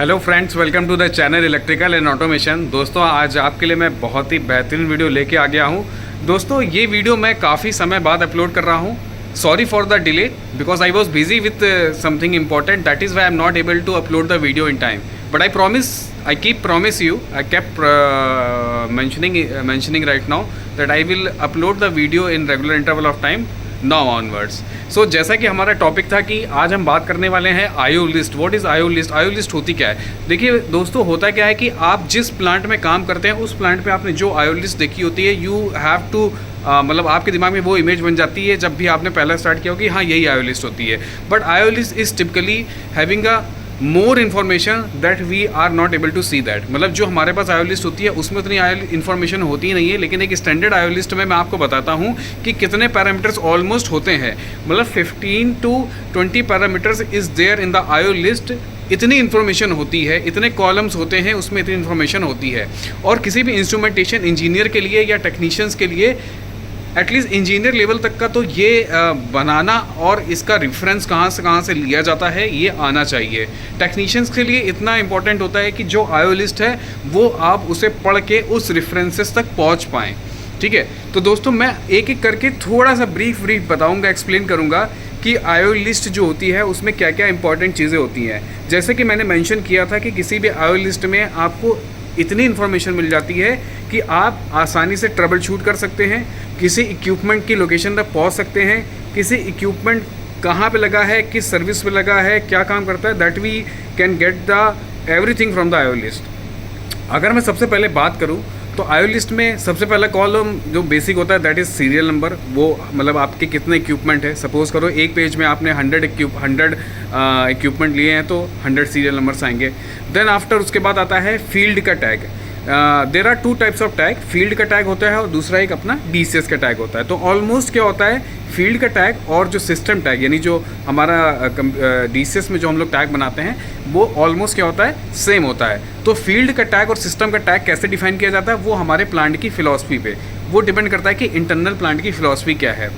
Hello friends, welcome to the channel electrical and automation. दोस्तों, आज आपके लिए मैं बहुत ही बेहतरीन वीडियो लेके आ गया हूँ। दोस्तों, ये वीडियो मैं काफ़ी समय बाद अपलोड कर रहा हूँ। Sorry for the delay because I was busy with something important, that is why I am not able to upload the video in time, but I keep promise you, I kept mentioning right now that I will upload the video in regular interval of time now onwards. So जैसा कि हमारा topic था कि आज हम बात करने वाले हैं IO list. What is IO list? IO list होती क्या है? देखिए दोस्तों, होता क्या है कि आप जिस प्लांट में काम करते हैं उस प्लांट पे आपने जो आईओ लिस्ट देखी होती है, यू हैव टू मतलब आपके दिमाग में वो इमेज बन जाती है जब भी आपने पहला स्टार्ट किया हो कि हाँ यही आईओ लिस्ट होती है। But IO list is typically having a more information that we are not able to see that. मतलब जो हमारे पास आईओ लिस्ट होती है उसमें उतनी आईओ इन्फॉर्मेशन होती ही नहीं है, लेकिन एक स्टैंडर्ड आईओ लिस्ट में मैं आपको बताता हूँ कि कितने पैरामीटर्स ऑलमोस्ट होते हैं। मतलब 15 to 20 parameters is there in the IO list. इतनी इन्फॉर्मेशन होती है, इतने कॉलम्स होते हैं, उसमें इतनी इन्फॉर्मेशन होती है। और किसी भी इंस्ट्रूमेंटेशन इंजीनियर के लिए या टेक्नीशियंस के लिए एटलीस्ट इंजीनियर लेवल तक का तो ये बनाना और इसका रेफरेंस कहाँ से लिया जाता है ये आना चाहिए। टेक्नीशियंस के लिए इतना इम्पोर्टेंट होता है कि जो आईओ लिस्ट है वो आप उसे पढ़ के उस रेफरेंसेस तक पहुँच पाएँ। ठीक है, तो दोस्तों मैं एक एक करके थोड़ा सा ब्रीफ बताऊँगा, एक्सप्लेन करूँगा कि आईओ लिस्ट जो होती है उसमें क्या क्या इंपॉर्टेंट चीज़ें होती हैं। जैसे कि मैंने मेंशन किया था कि किसी भी आईओ लिस्ट में आपको इतनी इन्फॉर्मेशन मिल जाती है कि आप आसानी से ट्रबल शूट कर सकते हैं, किसी इक्विपमेंट की लोकेशन तक पहुंच सकते हैं, किसी इक्विपमेंट कहाँ पे लगा है, किस सर्विस पे लगा है, क्या काम करता है, that we can get the everything from the IO list. अगर मैं सबसे पहले बात करूँ तो आईओ लिस्ट में सबसे पहला कॉलम जो बेसिक होता है दैट इज़ सीरियल नंबर। वो मतलब आपके कितने इक्विपमेंट है। सपोज़ करो एक पेज में आपने 100 इक्विपमेंट लिए हैं तो 100 सीरियल नंबर्स आएंगे। देन आफ्टर उसके बाद आता है फील्ड का tag. There are 2 types of tag. Field का टैग होता है और दूसरा एक अपना डीसीएस का टैग होता है। तो ऑलमोस्ट क्या होता है, फील्ड का टैग और जो सिस्टम टैग यानी जो हमारा डीसीएस में जो हम लोग टैग बनाते हैं वो ऑलमोस्ट क्या होता है, सेम होता है। तो फील्ड का टैग और सिस्टम का टैग कैसे डिफाइन किया जाता है वो हमारे प्लांट की फ़िलॉसफी पे वो डिपेंड करता है कि इंटरनल प्लांट की फ़िलॉसफी क्या है।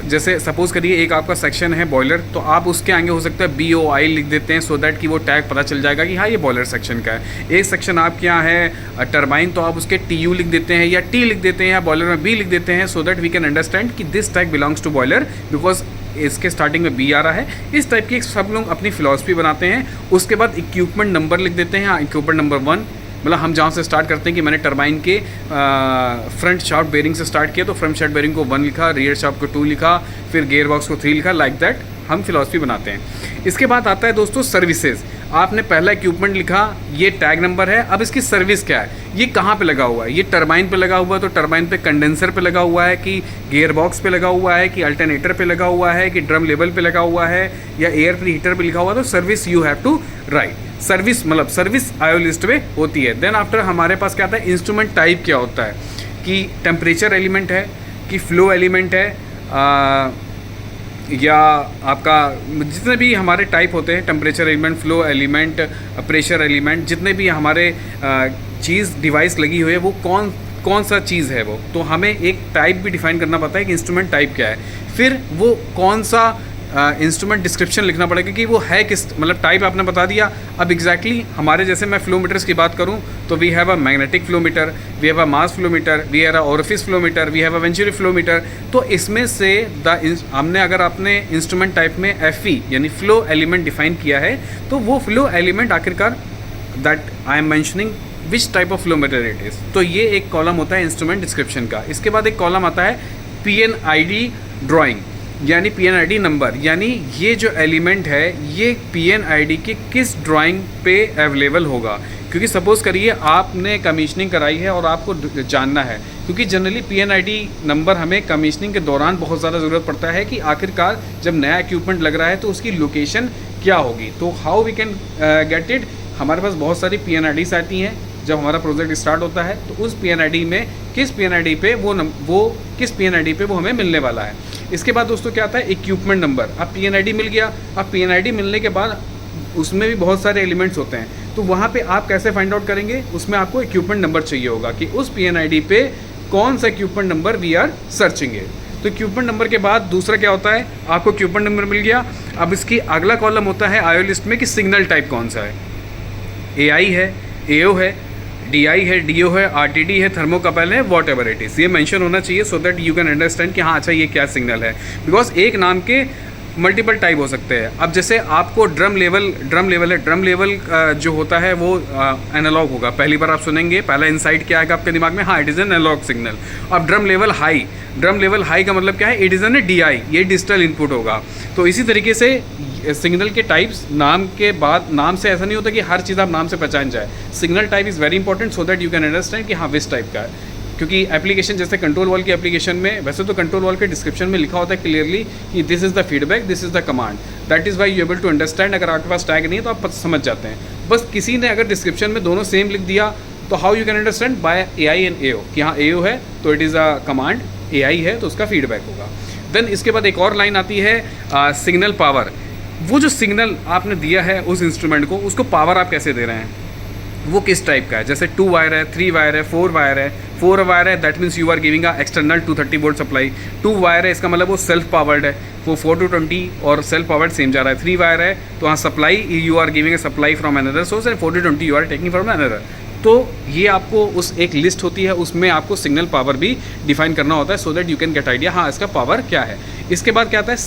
जैसे सपोज़ करिए एक आपका सेक्शन है बॉयलर, तो आप उसके आगे हो सकता है BOI लिख देते हैं सो दैट कि वो टैग पता चल जाएगा कि हाँ ये बॉयलर सेक्शन का है। एक सेक्शन आपके यहाँ है टरबाइन, तो आप उसके TU लिख देते हैं या T लिख देते हैं या बॉयलर में B लिख देते हैं so that we can understand कि this tag belongs to boiler because इसके स्टार्टिंग में B आ रहा है। इस टाइप की सब लोग अपनी फ़िलॉसफी बनाते हैं। उसके बाद इक्विपमेंट नंबर लिख देते हैं। इक्विपमेंट नंबर 1 मतलब हम जहाँ से स्टार्ट करते हैं कि मैंने टरबाइन के फ्रंट शाफ्ट बेरिंग से स्टार्ट किया तो फ्रंट शाफ्ट बेरिंग को 1 लिखा, रियर शाफ्ट को 2 लिखा, फिर गियर बॉक्स को 3 लिखा। लाइक दैट हम फिलॉसफी बनाते हैं। इसके बाद आता है दोस्तों सर्विसेज। आपने पहला इक्विपमेंट लिखा, ये टैग नंबर है। अब इसकी सर्विस क्या है, ये कहाँ पे लगा हुआ है। ये टरबाइन पे लगा हुआ है तो टरबाइन पे कंडेंसर पे लगा हुआ है कि गियर बॉक्स पे लगा हुआ है कि अल्टरनेटर पे लगा हुआ है कि ड्रम लेवल पे लगा हुआ है या एयर प्री हीटर पे लिखा हुआ है। तो service you have to write. Service मतलब सर्विस आईओ लिस्ट में होती है। देन आफ्टर हमारे पास क्या आता है, इंस्ट्रूमेंट टाइप क्या होता है कि टेम्परेचर एलिमेंट है कि फ्लो एलिमेंट है या आपका जितने भी हमारे टाइप होते हैं, temperature element, flow element, pressure element, जितने भी हमारे चीज़ डिवाइस लगी हुई है वो कौन सा चीज़ है वो। तो हमें एक टाइप भी डिफाइन करना पड़ता है कि इंस्ट्रूमेंट टाइप क्या है। फिर वो कौन सा इंस्ट्रूमेंट डिस्क्रिप्शन लिखना पड़ेगा कि वो है किस, मतलब टाइप आपने बता दिया। अब एग्जैक्टली हमारे जैसे मैं फ्लोमीटर्स की बात करूं तो we have a magnetic flowmeter, we have a mass flowmeter, we have a orifice flowmeter, we have a venturi flowmeter. तो इसमें से हमने अगर आपने इंस्ट्रूमेंट टाइप में FE यानी फ्लो एलिमेंट डिफाइन किया है तो वो फ्लो एलिमेंट आखिरकार that I am mentioning which type of flowmeter it is. तो ये एक कॉलम होता है इंस्ट्रूमेंट डिस्क्रिप्शन का। इसके बाद एक कॉलम आता है PNID ड्राइंग यानी PNID नंबर, यानी ये जो एलिमेंट है ये PNID के किस ड्राइंग पे अवेलेबल होगा। क्योंकि सपोज़ करिए आपने कमीशनिंग कराई है और आपको जानना है, क्योंकि जनरली PNID नंबर हमें कमीशनिंग के दौरान बहुत ज़्यादा ज़रूरत पड़ता है कि आखिरकार जब नया इक्विपमेंट लग रहा है तो उसकी लोकेशन क्या होगी। तो how we can get it, हमारे पास बहुत सारी PNIDs आती हैं जब हमारा प्रोजेक्ट स्टार्ट होता है तो उस PNID में किस PNID पे किस PNID पे वो हमें मिलने वाला है। इसके बाद दोस्तों क्या आता है, इक्विपमेंट नंबर। अब PNID मिल गया। अब PNID मिलने के बाद उसमें भी बहुत सारे एलिमेंट्स होते हैं तो वहाँ पे आप कैसे फाइंड आउट करेंगे, उसमें आपको इक्विपमेंट नंबर चाहिए होगा कि उस PNID पे कौन सा equipment number we are searching है। तो तो इक्विपमेंट नंबर के बाद दूसरा क्या होता है, आपको इक्विपमेंट नंबर मिल गया। अब इसकी अगला कॉलम होता है आईओ लिस्ट में कि सिग्नल टाइप कौन सा है, एआई है, एओ है, डीआई है, डीओ है, आरटीडी है, थर्मोकपल है, वॉट एवर इट इज़। ये मेंशन होना चाहिए so that you can understand कि हाँ अच्छा ये क्या सिग्नल है, बिकॉज एक नाम के मल्टीपल टाइप हो सकते हैं। अब जैसे आपको ड्रम लेवल है, ड्रम लेवल जो होता है वो एनालॉग होगा। पहली बार आप सुनेंगे, पहला इंसाइट क्या आएगा आपके दिमाग में, हाँ it is an analog signal. अब ड्रम लेवल हाई का मतलब क्या है, इट इज़ एन डीआई, ये डिजिटल इनपुट होगा। तो इसी तरीके से सिग्नल के टाइप्स नाम के बाद, नाम से ऐसा नहीं होता कि हर चीज़ आप नाम से पहचान जाए। Signal type is very important so that you can understand कि हाँ विस टाइप का है। क्योंकि एप्लीकेशन जैसे कंट्रोल वॉल की एप्लीकेशन में, वैसे तो कंट्रोल वॉल के डिस्क्रिप्शन में लिखा होता है क्लियरली कि this is the feedback, this is the command, that is why you able to understand. अगर आपके पास टैग नहीं है तो आप समझ जाते हैं। बस किसी ने अगर डिस्क्रिप्शन में दोनों सेम लिख दिया तो how you can understand, by AI and AO, कि हाँ एओ है तो it is a command, AI है तो उसका फीडबैक होगा। देन इसके बाद एक और लाइन आती है सिग्नल पावर। वो जो सिग्नल आपने दिया है उस इंस्ट्रूमेंट को, उसको पावर आप कैसे दे रहे हैं, वो किस टाइप का है। जैसे 2 वायर है, 3 वायर है, 4 वायर है। 4 वायर है that means you are giving a external 230 volt supply. 2 wire है इसका मतलब वो सेल्फ पावर्ड है, वो 4 to 20 और सेल्फ पावर्ड सेम जा रहा है। 3 वायर है तो हाँ supply, you are giving a supply from another source, and 4 to 20 you are taking from another. तो ये आपको उस एक लिस्ट होती है, उसमें आपको सिग्नल पावर भी डिफाइन करना होता है so that you can get idea हाँ इसका पावर क्या है। इसके बाद क्या आता है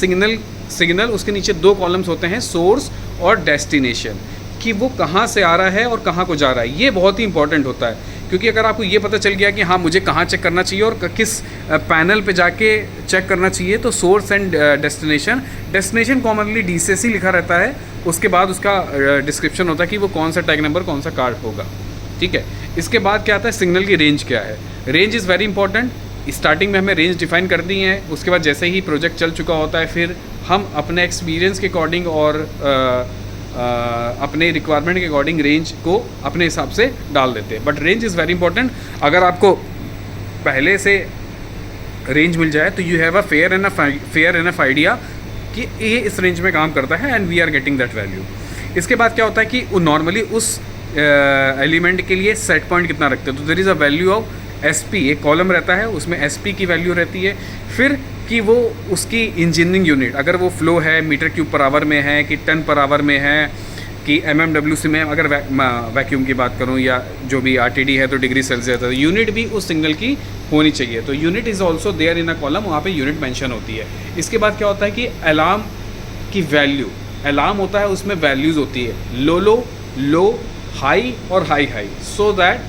सिग्नल, उसके नीचे 2 कॉलम्स होते हैं, सोर्स और डेस्टिनेशन, कि वो कहाँ से आ रहा है और कहाँ को जा रहा है। ये बहुत ही इंपॉर्टेंट होता है, क्योंकि अगर आपको ये पता चल गया कि हाँ मुझे कहाँ चेक करना चाहिए और किस पैनल पे जाके चेक करना चाहिए, तो source and destination commonly DCC लिखा रहता है। उसके बाद उसका डिस्क्रिप्शन होता है कि वो कौन सा टैग नंबर, कौन सा कार्ड होगा, ठीक है। इसके बाद क्या आता है, सिग्नल की रेंज क्या है। Range is very important. Starting में हमें रेंज डिफाइन कर दी है, उसके बाद जैसे ही प्रोजेक्ट चल चुका होता है फिर हम अपने एक्सपीरियंस के अकॉर्डिंग और अपने रिक्वायरमेंट के अकॉर्डिंग रेंज को अपने हिसाब से डाल देते हैं। But range is very important. अगर आपको पहले से रेंज मिल जाए तो you have a fair enough idea कि ये इस रेंज में काम करता है and we are getting that value. इसके बाद क्या होता है कि नॉर्मली उस एलिमेंट के लिए सेट पॉइंट कितना रखते हैं, तो there is a value of SP, एक कॉलम रहता है उसमें SP की वैल्यू रहती है। फिर कि वो उसकी इंजीनियरिंग यूनिट, अगर वो फ्लो है मीटर क्यूब पर आवर में है कि टन पर आवर में है कि mmWC में, अगर वैक्यूम की बात करूं या जो भी RTD है तो डिग्री सेल्सियस है, यूनिट भी उस सिग्नल की होनी चाहिए। तो unit is also there in a column, वहाँ पे यूनिट मेंशन होती है। इसके बाद क्या होता है कि अलार्म की वैल्यू, अलार्म होता है उसमें वैल्यूज़ होती है, लो, हाई और high, so that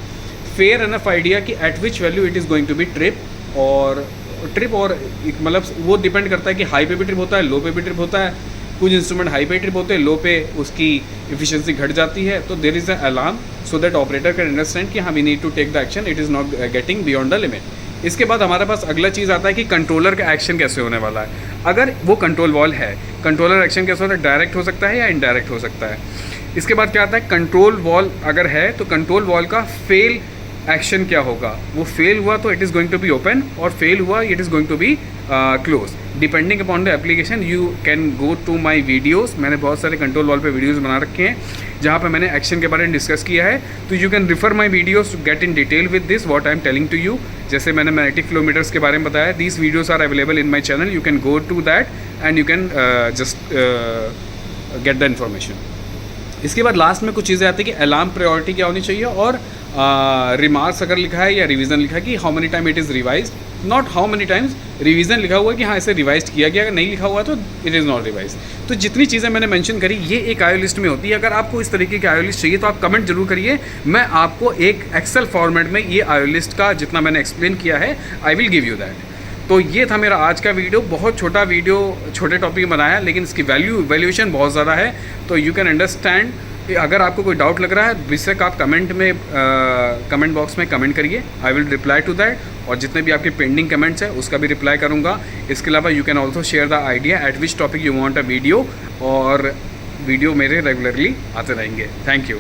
fair enough idea कि at which value it is going to be trip और मतलब वो डिपेंड करता है कि हाई पे भी ट्रिप होता है, लो पे भी ट्रिप होता है। कुछ इंस्ट्रूमेंट हाई पे ट्रिप होते हैं, लो पे उसकी एफिशिएंसी घट जाती है। तो there is a alarm so that operator can understand कि हाँ we need to take the action, it is not getting beyond the limit. इसके बाद हमारे पास अगला चीज़ आता है कि कंट्रोलर का एक्शन कैसे होने वाला है। अगर वो कंट्रोल वॉल है, कंट्रोलर एक्शन कैसे होता है, डायरेक्ट हो सकता है या इनडायरेक्ट हो सकता है। इसके बाद क्या आता है, कंट्रोल वॉल अगर है तो कंट्रोल वॉल का फेल एक्शन क्या होगा। वो फेल हुआ तो it is going to be open और फेल हुआ it is going to be close, depending upon the application. You can go to my videos, मैंने बहुत सारे कंट्रोल वॉल पे वीडियोज़ बना रखे हैं जहाँ पे मैंने एक्शन के बारे में डिस्कस किया है। तो you can refer my videos to get in detail with this what I am telling to you. जैसे मैंने मैग्नेटिक फ्लोमीटर्स के बारे में बताया, these videos are available in my channel, you can go to that and you can just get the information. इसके बाद last में कुछ चीज़ें आती है कि अलार्म प्रायोरिटी क्या होनी चाहिए और रिमार्क्स अगर लिखा है या रिवीजन लिखा है कि how many time it is revise, not how many times. Revision लिखा हुआ है कि हाँ इसे रिवाइज किया गया, अगर नहीं लिखा हुआ तो इट इज़ नॉट रिवाइज। तो जितनी चीज़ें मैंने मेंशन करी ये एक आईओ लिस्ट में होती है। अगर आपको इस तरीके की आईओ लिस्ट चाहिए तो आप कमेंट जरूर करिए, मैं आपको एक एक्सेल फॉर्मेट में ये आईओ लिस्ट का जितना मैंने एक्सप्लेन किया है I will give you that. तो ये था मेरा आज का वीडियो, बहुत छोटा वीडियो, छोटे टॉपिक में बनाया, लेकिन इसकी वैल्यूएशन बहुत ज़्यादा है। तो यू कैन अंडरस्टैंड। अगर आपको कोई डाउट लग रहा है बेशक आप कमेंट बॉक्स में कमेंट करिए, I will reply to that. और जितने भी आपके पेंडिंग कमेंट्स हैं उसका भी रिप्लाई करूँगा। इसके अलावा you can also share the idea at which topic you want a video, और वीडियो मेरे रेगुलरली आते रहेंगे। Thank you.